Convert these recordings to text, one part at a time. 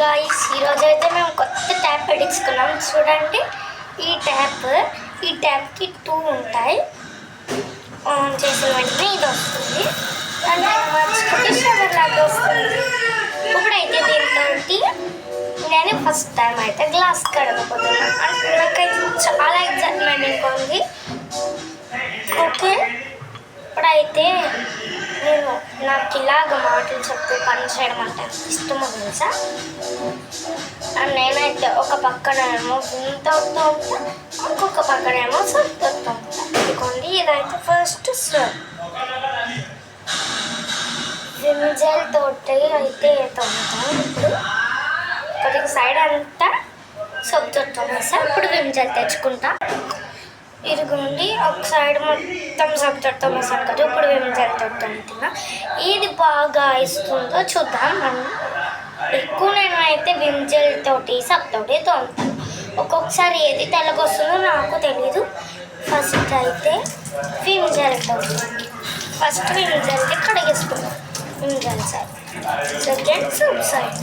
Guys, ఈరోజు అయితే మేము కొత్త ట్యాప్ పెట్టించుకున్నాం. చూడండి, ఈ ట్యాప్కి 2 ఉంటాయి. ఆన్ చేసిన వెంటనే ఇది వస్తుంది, దాన్ని మార్చుకుంటే షవర్ లాగా వస్తుంది. ఇప్పుడైతే దీంతో నేను ఫస్ట్ టైం అయితే గ్లాస్ కడగపోతున్నా. నాకైతే చాలా ఎగ్జైట్మెంట్ ఉంది. ఓకే, ఇప్పుడైతే నాకు ఇలాగ మాటలు చెప్తూ పని చేయడం అంటే ఇష్టమో తెలుసా. నేనైతే ఒక పక్కనేమో విమ్ తోడుతూ ఉంటా, ఇంకొక పక్కనేమో సర్ఫ్ తోడుతూ ఉంటా. ఇదిగోండి, ఇదైతే ఫస్ట్ సర్ఫ్ విమ్ జెల్ తోటి అయితే తోముతాం. ఇప్పుడు కొద్దిగా సైడ్ అంతా సర్ఫ్ తోటి తోమేసా. ఇప్పుడు విమ్ జెల్ తెచ్చుకుంటా. ఇదిగోండి, ఒక సైడ్ మొత్తం సర్ఫ్ తోటి తోమేసాను కదా. ఇప్పుడు విమ్ జెల్ తోటి తోముతున్నా. ఏది బాగా ఇస్తుందో చూద్దాం. మనం ఎక్కువ నేనైతే విమ్ జెల్ తోటి సర్ఫ్ తోటి తోముతాను. ఒక్కొక్కసారి ఏది తెల్లగొస్తుందో నాకు తెలీదు. ఫస్ట్ అయితే విమ్ జెల్ తోటి ఫస్ట్ విమ్ జెల్కి కడిగేసుకున్నాం. Vim gel side, second surf side,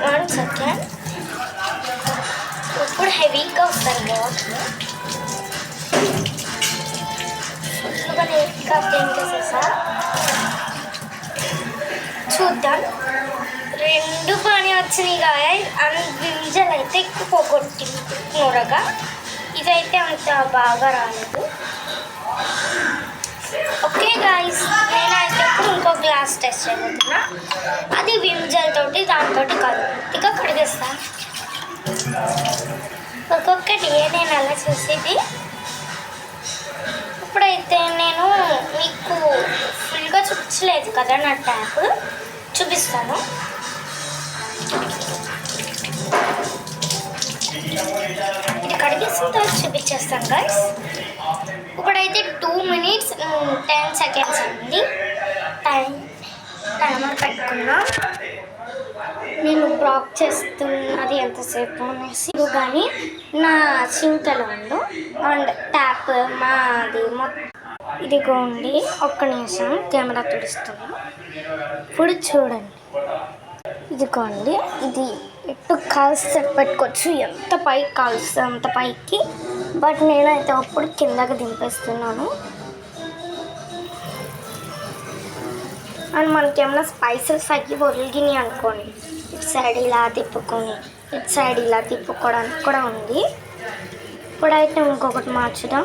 1 second. ఇప్పుడు హెవీగా వస్తాను వాటర్ ఫుల్గా నీట్గా క్లీన్ చేసేసా. చూద్దాం, 2 పని వచ్చినాయి కాయ. విమ్ జెల్ అయితే ఎక్కువ పోగొట్టింది నూరగా, ఇదైతే అంత బాగా రాలేదు. ఓకే గాయస్, నేనైతే ఇప్పుడు ఇంకో గ్లాస్ టెస్ట్ చేయబోతున్నా. అది విమ్ జెల్ తోటి దాంతో కాదు, ఇక కడిగేస్తా. ఒక్కొక్కటి నేను అలా చూసేది. ఇప్పుడైతే నేను మీకు ఫుల్గా చూపించలేదు కదా నా ట్యాప్, చూపిస్తాను. ఇది కడిగేసిన తర్వాత చూపించేస్తాను గైస్. ఇప్పుడైతే 2 minutes 10 seconds ఉంది. టైమర్ పెట్టుకున్నా. నేను బ్లాక్ చేస్తున్నది ఎంతసేపు అనేసి. కానీ నా సింక్ ఎలా ఉందో అండ్ ట్యాప్ మాది ఇదిగోండి. ఒక్క నిమిషం కెమెరా తుడుస్తున్నా. ఇప్పుడు చూడండి, ఇదిగోండి, ఇది ఎటు కాల్స్తే పెట్టుకోవచ్చు, ఎంత పైకి కాల్స్తే అంత పైకి. బట్ నేనైతే అప్పుడు కిందకి దింపేస్తున్నాను. అండ్ మనకి ఏమైనా స్పైసెస్ అయ్యి ఒరిగినాయి అనుకోండి, ఇటు సైడ్ ఇలా తిప్పుకొని ఇటు సైడ్ ఇలా తిప్పుకోవడానికి కూడా ఉంది. ఇప్పుడైతే ఇంకొకటి మార్చుదాం.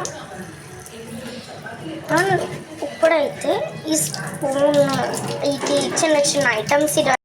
అండ్ ఇప్పుడైతే ఈ స్పూన్, ఇది చిన్న చిన్న ఐటమ్స్